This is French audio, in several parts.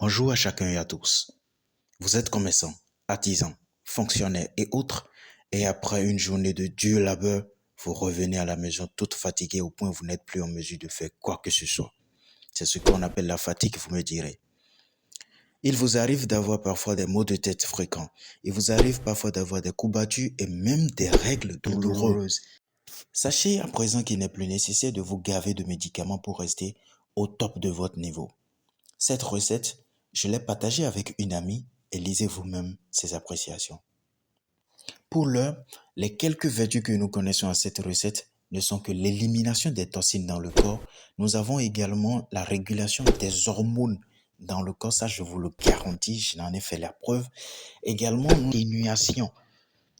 Bonjour à chacun et à tous. Vous êtes commerçants, artisans, fonctionnaires et autres, et après une journée de dur labeur, vous revenez à la maison toute fatiguée au point où vous n'êtes plus en mesure de faire quoi que ce soit. C'est ce qu'on appelle la fatigue, vous me direz. Il vous arrive d'avoir parfois des maux de tête fréquents. Il vous arrive parfois d'avoir des coups battus et même des règles douloureuses. Sachez à présent qu'il n'est plus nécessaire de vous gaver de médicaments pour rester au top de votre niveau. Cette recette, je l'ai partagée avec une amie et lisez vous-même ses appréciations. Pour l'heure, les quelques vertus que nous connaissons à cette recette ne sont que l'élimination des toxines dans le corps. Nous avons également la régulation des hormones dans le corps, ça je vous le garantis, je n'en ai fait la preuve. Également, l'atténuation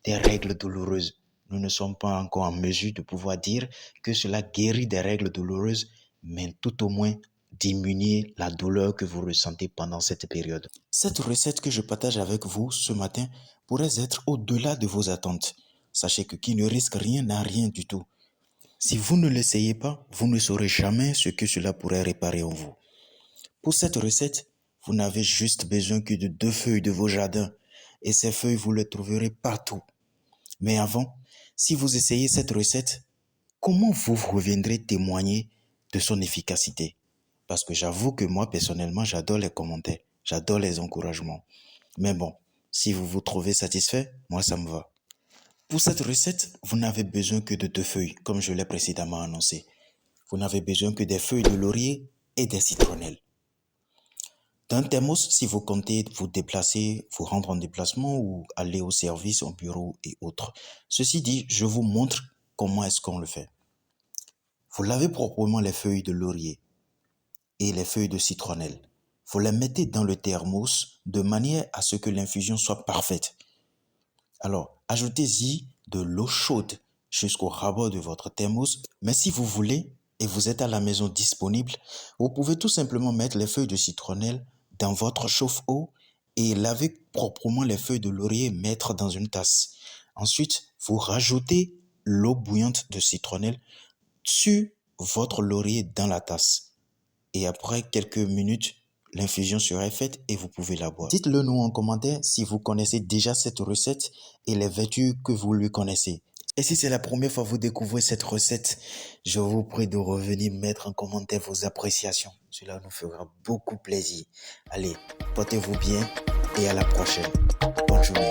des règles douloureuses. Nous ne sommes pas encore en mesure de pouvoir dire que cela guérit des règles douloureuses, mais tout au moins diminuer la douleur que vous ressentez pendant cette période. Cette recette que je partage avec vous ce matin pourrait être au-delà de vos attentes. Sachez que qui ne risque rien n'a rien du tout. Si vous ne l'essayez pas, vous ne saurez jamais ce que cela pourrait réparer en vous. Pour cette recette, vous n'avez juste besoin que de 2 feuilles de vos jardins. Et ces feuilles, vous les trouverez partout. Mais avant, si vous essayez cette recette, comment vous reviendrez témoigner de son efficacité? Parce que j'avoue que moi, personnellement, j'adore les commentaires, j'adore les encouragements. Mais bon, si vous vous trouvez satisfait, moi, ça me va. Pour cette recette, vous n'avez besoin que de 2 feuilles, comme je l'ai précédemment annoncé. Vous n'avez besoin que des feuilles de laurier et des citronnelles. D'un thermos, si vous comptez vous déplacer, vous rendre en déplacement ou aller au service, au bureau et autres. Ceci dit, je vous montre comment est-ce qu'on le fait. Vous lavez proprement les feuilles de laurier et les feuilles de citronnelle. Vous les mettez dans le thermos de manière à ce que l'infusion soit parfaite. Alors, ajoutez-y de l'eau chaude jusqu'au rabord de votre thermos. Mais si vous voulez et vous êtes à la maison disponible, vous pouvez tout simplement mettre les feuilles de citronnelle dans votre chauffe-eau et laver proprement les feuilles de laurier et mettre dans une tasse. Ensuite, vous rajoutez l'eau bouillante de citronnelle sur votre laurier dans la tasse. Et après quelques minutes, l'infusion sera faite et vous pouvez la boire. Dites-le nous en commentaire si vous connaissez déjà cette recette et les vertus que vous lui connaissez. Et si c'est la première fois que vous découvrez cette recette, je vous prie de revenir mettre en commentaire vos appréciations. Cela nous fera beaucoup plaisir. Allez, portez-vous bien et à la prochaine. Bonne journée.